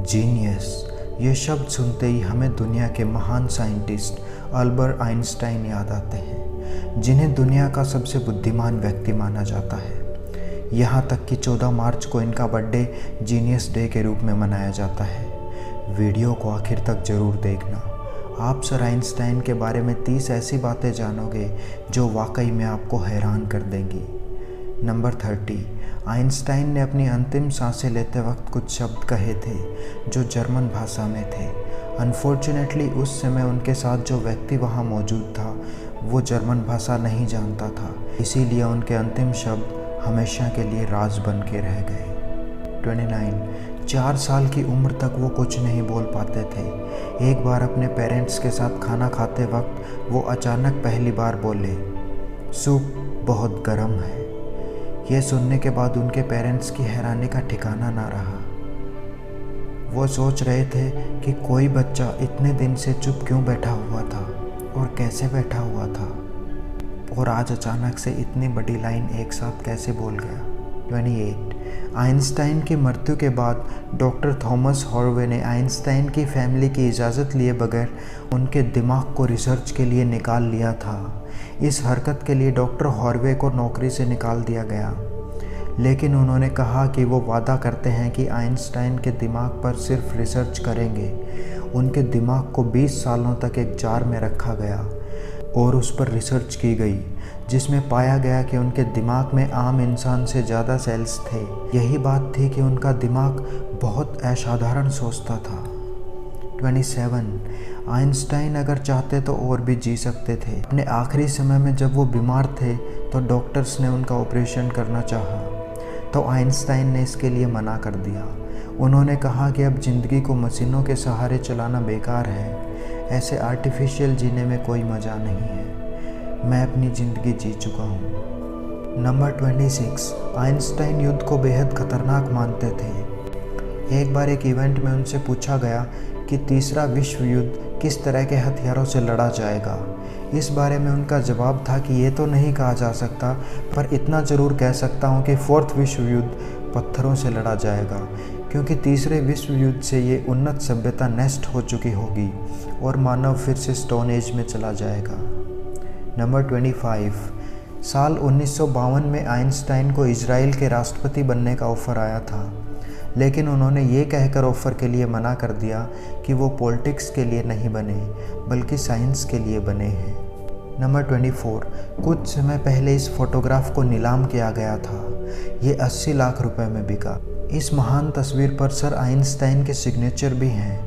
Genius, ये शब्द सुनते ही हमें दुनिया के महान साइंटिस्ट अल्बर्ट आइंस्टाइन याद आते हैं, जिन्हें दुनिया का सबसे बुद्धिमान व्यक्ति माना जाता है। यहाँ तक कि 14 मार्च को इनका बर्थडे जीनियस डे के रूप में मनाया जाता है। वीडियो को आखिर तक ज़रूर देखना। आप सर आइंस्टाइन के बारे में 30 ऐसी बातें जानोगे जो वाकई में आपको हैरान कर देंगी। नंबर 30, आइंस्टाइन ने अपनी अंतिम सांसें लेते वक्त कुछ शब्द कहे थे जो जर्मन भाषा में थे। अनफॉर्चुनेटली उस समय उनके साथ जो व्यक्ति वहाँ मौजूद था वो जर्मन भाषा नहीं जानता था, इसीलिए उनके अंतिम शब्द हमेशा के लिए राज बन के रह गए। 29, 4 साल की उम्र तक वो कुछ नहीं बोल पाते थे। एक बार अपने पेरेंट्स के साथ खाना खाते वक्त वो अचानक पहली बार बोले, सूप बहुत गर्म है। ये सुनने के बाद उनके पेरेंट्स की हैरानी का ठिकाना ना रहा। वो सोच रहे थे कि कोई बच्चा इतने दिन से चुप क्यों बैठा हुआ था और कैसे बैठा हुआ था, और आज अचानक से इतनी बड़ी लाइन एक साथ कैसे बोल गया। 28, आइंस्टाइन की मृत्यु के बाद डॉक्टर थॉमस हॉर्वे ने आइंस्टाइन की फैमिली की इजाज़त लिए बगैर उनके दिमाग को रिसर्च के लिए निकाल लिया था। इस हरकत के लिए डॉक्टर हॉर्वे को नौकरी से निकाल दिया गया, लेकिन उन्होंने कहा कि वो वादा करते हैं कि आइंस्टाइन के दिमाग पर सिर्फ रिसर्च करेंगे। उनके दिमाग को 20 सालों तक एक जार में रखा गया और उस पर रिसर्च की गई, जिसमें पाया गया कि उनके दिमाग में आम इंसान से ज़्यादा सेल्स थे। यही बात थी कि उनका दिमाग बहुत असाधारण सोचता था। 27, आइंस्टाइन अगर चाहते तो और भी जी सकते थे। अपने आखिरी समय में जब वो बीमार थे तो डॉक्टर्स ने उनका ऑपरेशन करना चाहा, तो आइंस्टाइन ने इसके लिए मना कर दिया। उन्होंने कहा कि अब ज़िंदगी को मशीनों के सहारे चलाना बेकार है, ऐसे आर्टिफिशियल जीने में कोई मज़ा नहीं है, मैं अपनी ज़िंदगी जी चुका हूँ। नंबर 26, आइंस्टाइन युद्ध को बेहद खतरनाक मानते थे। एक बार एक इवेंट में उनसे पूछा गया कि तीसरा विश्व युद्ध किस तरह के हथियारों से लड़ा जाएगा। इस बारे में उनका जवाब था कि ये तो नहीं कहा जा सकता, पर इतना ज़रूर कह सकता हूँ कि 4th विश्व युद्ध पत्थरों से लड़ा जाएगा, क्योंकि तीसरे विश्व युद्ध से ये उन्नत सभ्यता नष्ट हो चुकी होगी और मानव फिर से स्टोन एज में चला जाएगा। नंबर 25, साल 1952 में आइंस्टाइन को इजराइल के राष्ट्रपति बनने का ऑफ़र आया था, लेकिन उन्होंने ये कहकर ऑफ़र के लिए मना कर दिया कि वो पॉलिटिक्स के लिए नहीं बने बल्कि साइंस के लिए बने हैं। नंबर 24, कुछ समय पहले इस फोटोग्राफ को नीलाम किया गया था। ये 80 लाख रुपए में बिका। इस महान तस्वीर पर सर आइंस्टाइन के सिग्नेचर भी हैं।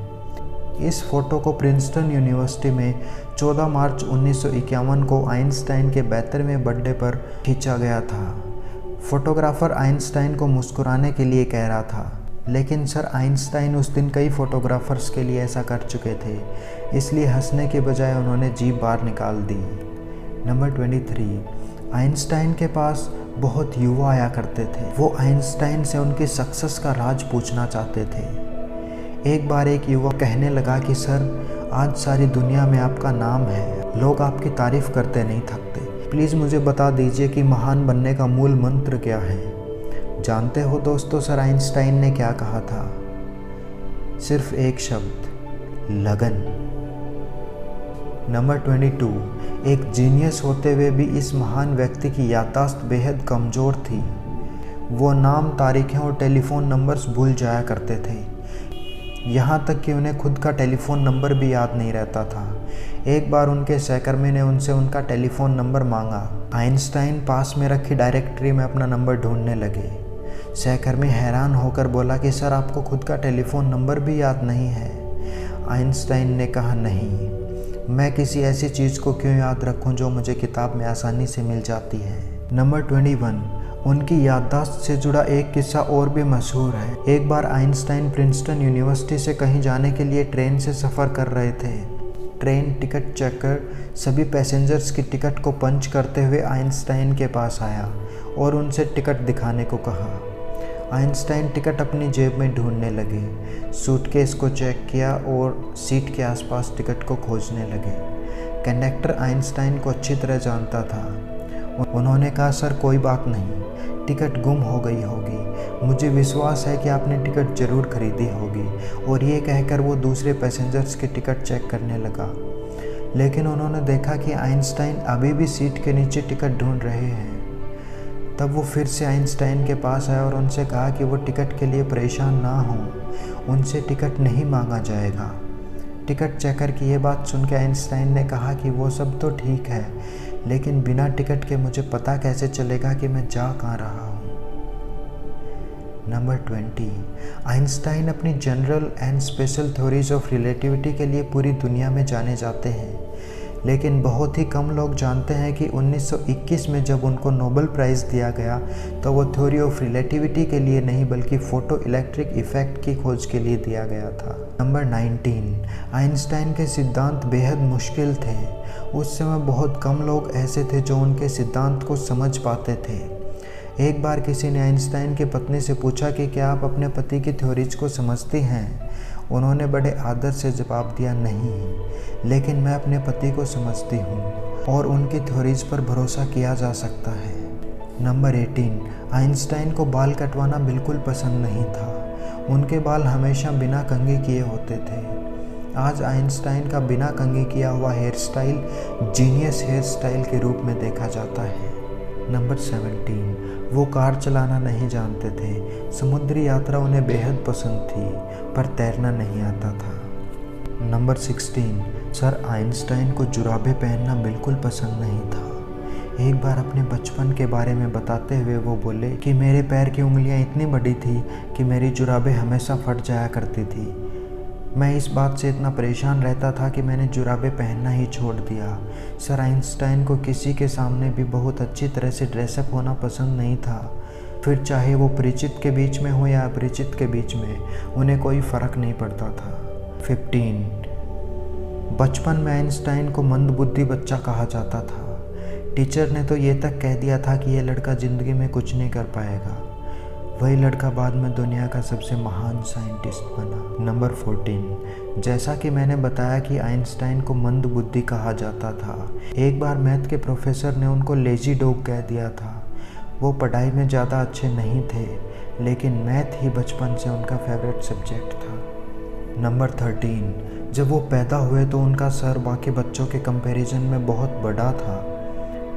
इस फ़ोटो को प्रिंसटन यूनिवर्सिटी में 14 मार्च 1951 को आइंस्टाइन के 72वें बर्थडे पर खींचा गया था। फोटोग्राफर आइंस्टाइन को मुस्कुराने के लिए कह रहा था, लेकिन सर आइंस्टाइन उस दिन कई फोटोग्राफर्स के लिए ऐसा कर चुके थे, इसलिए हंसने के बजाय उन्होंने जीभ बाहर निकाल दी। नंबर 23, आइंस्टाइन के पास बहुत युवा आया करते थे। वो आइंस्टाइन से उनकी सक्सेस का राज पूछना चाहते थे। एक बार एक युवा कहने लगा कि सर, आज सारी दुनिया में आपका नाम है, लोग आपकी तारीफ़ करते नहीं थकते, प्लीज़ मुझे बता दीजिए कि महान बनने का मूल मंत्र क्या है। जानते हो दोस्तों, सर आइंस्टाइन ने क्या कहा था? सिर्फ एक शब्द, लगन। नंबर 22, एक जीनियस होते हुए भी इस महान व्यक्ति की याददाश्त बेहद कमज़ोर थी। वो नाम, तारीखें और टेलीफ़ोन नंबर्स भूल जाया करते थे। यहाँ तक कि उन्हें खुद का टेलीफ़ोन नंबर भी याद नहीं रहता था। एक बार उनके सहकर्मी ने उनसे उनका टेलीफ़ोन नंबर मांगा। आइंस्टाइन पास में रखी डायरेक्टरी में अपना नंबर ढूंढने लगे। सहकर्मी हैरान होकर बोला कि सर, आपको खुद का टेलीफ़ोन नंबर भी याद नहीं है। आइंस्टाइन ने कहा, नहीं, मैं किसी ऐसी चीज़ को क्यों याद रखूं जो मुझे किताब में आसानी से मिल जाती है। नंबर 21, उनकी याददाश्त से जुड़ा एक किस्सा और भी मशहूर है। एक बार आइंस्टाइन प्रिंसटन यूनिवर्सिटी से कहीं जाने के लिए ट्रेन से सफ़र कर रहे थे। ट्रेन टिकट चेकर सभी पैसेंजर्स की टिकट को पंच करते हुए आइंस्टाइन के पास आया और उनसे टिकट दिखाने को कहा। आइंस्टाइन टिकट अपनी जेब में ढूंढने लगे, सूटकेस को चेक किया और सीट के आसपास टिकट को खोजने लगे। कंडक्टर आइंस्टाइन को अच्छी तरह जानता था। उन्होंने कहा, सर कोई बात नहीं, टिकट गुम हो गई होगी, मुझे विश्वास है कि आपने टिकट ज़रूर खरीदी होगी। और ये कहकर वो दूसरे पैसेंजर्स के टिकट चेक करने लगा, लेकिन उन्होंने देखा कि आइंस्टाइन अभी भी सीट के नीचे टिकट ढूंढ रहे हैं। तब वो फिर से आइंस्टाइन के पास आया और उनसे कहा कि वो टिकट के लिए परेशान ना हों, उनसे टिकट नहीं मांगा जाएगा। टिकट चेकर की ये बात सुन के आइंस्टाइन ने कहा कि वो सब तो ठीक है, लेकिन बिना टिकट के मुझे पता कैसे चलेगा कि मैं जा कहाँ रहा हूँ। नंबर 20, आइंस्टाइन अपनी general and special theories of relativity के लिए पूरी दुनिया में जाने जाते हैं, लेकिन बहुत ही कम लोग जानते हैं कि 1921 में जब उनको नोबेल प्राइज़ दिया गया तो वो थ्योरी ऑफ रिलेटिविटी के लिए नहीं बल्कि फोटो इलेक्ट्रिक इफ़ेक्ट की खोज के लिए दिया गया था। नंबर 19, आइंस्टाइन के सिद्धांत बेहद मुश्किल थे। उस समय बहुत कम लोग ऐसे थे जो उनके सिद्धांत को समझ पाते थे। एक बार किसी ने आइंस्टाइन की पत्नी से पूछा कि क्या आप अपने पति की थ्योरीज को समझती हैं? उन्होंने बड़े आदर से जवाब दिया, नहीं, लेकिन मैं अपने पति को समझती हूँ और उनकी थ्योरीज पर भरोसा किया जा सकता है। नंबर 18, आइंस्टाइन को बाल कटवाना बिल्कुल पसंद नहीं था। उनके बाल हमेशा बिना कंघी किए होते थे। आज आइंस्टाइन का बिना कंघी किया हुआ hairstyle genius hairstyle के रूप में देखा जाता है। नंबर 17, वो कार चलाना नहीं जानते थे। समुद्री यात्रा उन्हें बेहद पसंद थी, पर तैरना नहीं आता था। नंबर 16, सर आइंस्टाइन को जुराबे पहनना बिल्कुल पसंद नहीं था। एक बार अपने बचपन के बारे में बताते हुए वो बोले कि मेरे पैर की उंगलियां इतनी बड़ी थी कि मेरी जुराबें हमेशा फट जाया करती थी। मैं इस बात से इतना परेशान रहता था कि मैंने जुराबें पहनना ही छोड़ दिया। सर आइंस्टाइन को किसी के सामने भी बहुत अच्छी तरह से ड्रेसअप होना पसंद नहीं था, फिर चाहे वो परिचित के बीच में हो या अपरिचित के बीच में, उन्हें कोई फ़र्क नहीं पड़ता था। 15, बचपन में आइंस्टाइन को मंदबुद्धि बच्चा कहा जाता था। टीचर ने तो ये तक कह दिया था कि ये लड़का ज़िंदगी में कुछ नहीं कर पाएगा। वही लड़का बाद में दुनिया का सबसे महान साइंटिस्ट बना। नंबर 14, जैसा कि मैंने बताया कि आइंस्टाइन को मंदबुद्धि कहा जाता था। एक बार मैथ के प्रोफेसर ने उनको लेजी डॉग कह दिया था। वो पढ़ाई में ज़्यादा अच्छे नहीं थे, लेकिन मैथ ही बचपन से उनका फेवरेट सब्जेक्ट था। नंबर 13, जब वो पैदा हुए तो उनका सर बाकी बच्चों के कंपैरिजन में बहुत बड़ा था।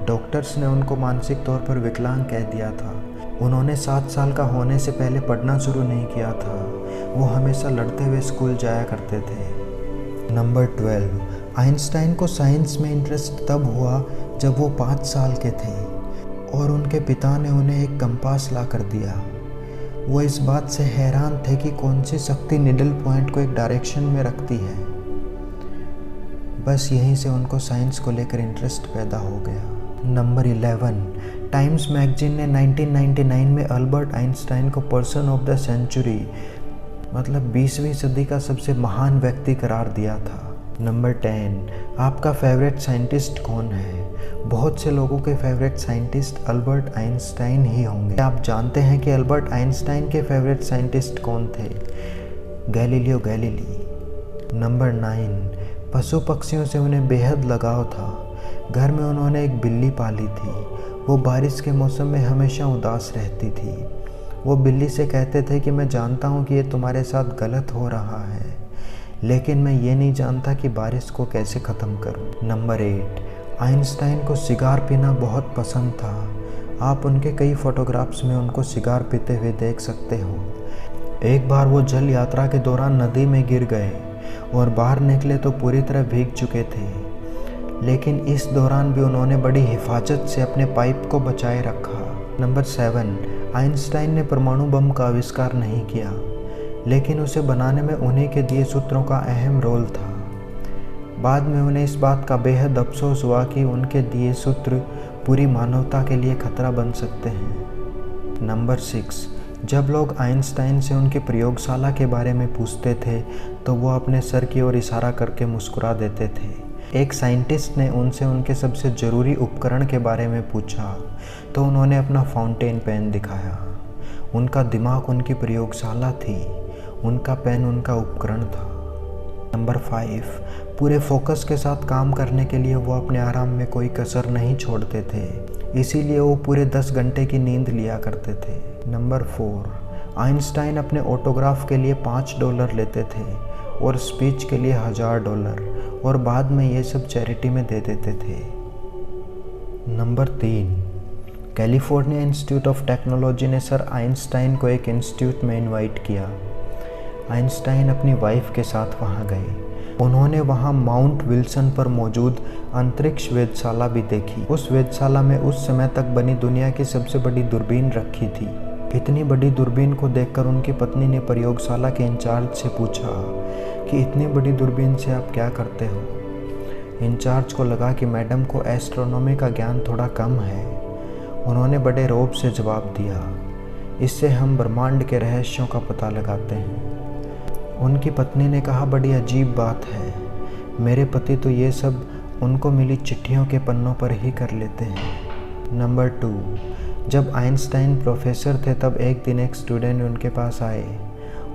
डॉक्टर्स ने उनको मानसिक तौर पर विकलांग कह दिया था। उन्होंने 7 साल का होने से पहले पढ़ना शुरू नहीं किया था। वो हमेशा लड़ते हुए स्कूल जाया करते थे। नंबर 12, आइंस्टाइन को साइंस में इंटरेस्ट तब हुआ जब वो 5 साल के थे और उनके पिता ने उन्हें एक कंपास ला कर दिया। वो इस बात से हैरान थे कि कौन सी शक्ति निडल पॉइंट को एक डायरेक्शन में रखती है। बस यहीं से उनको साइंस को लेकर इंटरेस्ट पैदा हो गया। नंबर 11, टाइम्स मैगजीन ने 1999 में अल्बर्ट आइंस्टाइन को पर्सन ऑफ द सेंचुरी मतलब 20वीं सदी का सबसे महान व्यक्ति करार दिया था। नंबर 10, आपका फेवरेट साइंटिस्ट कौन है? बहुत से लोगों के फेवरेट साइंटिस्ट अल्बर्ट आइंस्टाइन ही होंगे। आप जानते हैं कि अल्बर्ट आइंस्टाइन के फेवरेट साइंटिस्ट कौन थे? Galileo Galilei. नंबर 9, पशु पक्षियों से उन्हें बेहद लगाव था। घर में उन्होंने एक बिल्ली पाली थी। वो बारिश के मौसम में हमेशा उदास रहती थी। वो बिल्ली से कहते थे कि मैं जानता हूँ कि ये तुम्हारे साथ गलत हो रहा है, लेकिन मैं ये नहीं जानता कि बारिश को कैसे ख़त्म करूँ। नंबर 8, आइंस्टाइन को सिगार पीना बहुत पसंद था। आप उनके कई फोटोग्राफ्स में उनको सिगार पीते हुए देख सकते हो। एक बार वो जल यात्रा के दौरान नदी में गिर गए और बाहर निकले तो पूरी तरह भीग चुके थे, लेकिन इस दौरान भी उन्होंने बड़ी हिफाजत से अपने पाइप को बचाए रखा। नंबर 7, आइंस्टाइन ने परमाणु बम का आविष्कार नहीं किया, लेकिन उसे बनाने में उन्हीं के दिए सूत्रों का अहम रोल था। बाद में उन्हें इस बात का बेहद अफसोस हुआ कि उनके दिए सूत्र पूरी मानवता के लिए खतरा बन सकते हैं। नंबर 6, जब लोग आइंस्टाइन से उनकी प्रयोगशाला के बारे में पूछते थे तो वो अपने सर की ओर इशारा करके मुस्कुरा देते थे। एक साइंटिस्ट ने उनसे उनके सबसे ज़रूरी उपकरण के बारे में पूछा तो उन्होंने अपना फाउंटेन पेन दिखाया। उनका दिमाग उनकी प्रयोगशाला थी, उनका पेन उनका उपकरण था। नंबर 5, पूरे फोकस के साथ काम करने के लिए वो अपने आराम में कोई कसर नहीं छोड़ते थे, इसीलिए वो पूरे 10 घंटे की नींद लिया करते थे। नंबर 4, आइंस्टाइन अपने ऑटोग्राफ के लिए $5 लेते थे और स्पीच के लिए $1000 और बाद में ये सब चैरिटी में दे देते थे। Number 3, California institute of technology ने सर आइंस्टाइन को एक इंस्टीट्यूट में इनवाइट किया। आइंस्टाइन अपनी वाइफ के साथ वहाँ गए। उन्होंने वहाँ माउंट विल्सन पर मौजूद अंतरिक्ष वेधशाला भी देखी। उस वेधशाला में उस समय तक बनी दुनिया की सबसे बड़ी दूरबीन रखी थी। इतनी बड़ी दूरबीन को देखकर उनकी पत्नी ने प्रयोगशाला के इंचार्ज से पूछा कि इतनी बड़ी दूरबीन से आप क्या करते हो। इंचार्ज को लगा कि मैडम को एस्ट्रोनॉमी का ज्ञान थोड़ा कम है। उन्होंने बड़े रौब से जवाब दिया, इससे हम ब्रह्मांड के रहस्यों का पता लगाते हैं। उनकी पत्नी ने कहा, बड़ी अजीब बात है, मेरे पति तो ये सब उनको मिली चिट्ठियों के पन्नों पर ही कर लेते हैं। नंबर 2, जब आइंस्टाइन प्रोफेसर थे तब एक दिन एक स्टूडेंट उनके पास आए।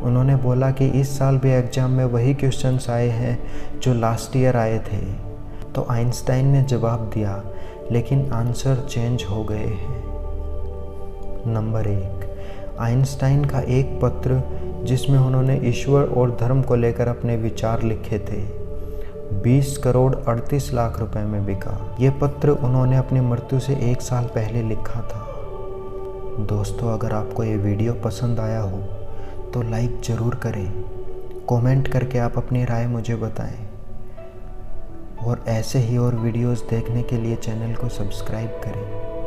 उन्होंने बोला कि इस साल भी एग्ज़ाम में वही क्वेश्चंस आए हैं जो लास्ट ईयर आए थे। तो आइंस्टाइन ने जवाब दिया, लेकिन आंसर चेंज हो गए हैं। नंबर 1, आइंस्टाइन का एक पत्र जिसमें उन्होंने ईश्वर और धर्म को लेकर अपने विचार लिखे थे 20 करोड़ 38 लाख रुपए में बिका। ये पत्र उन्होंने अपनी मृत्यु से 1 साल पहले लिखा था। दोस्तों, अगर आपको ये वीडियो पसंद आया हो तो लाइक ज़रूर करें, कमेंट करके आप अपनी राय मुझे बताएं और ऐसे ही और वीडियोस देखने के लिए चैनल को सब्सक्राइब करें।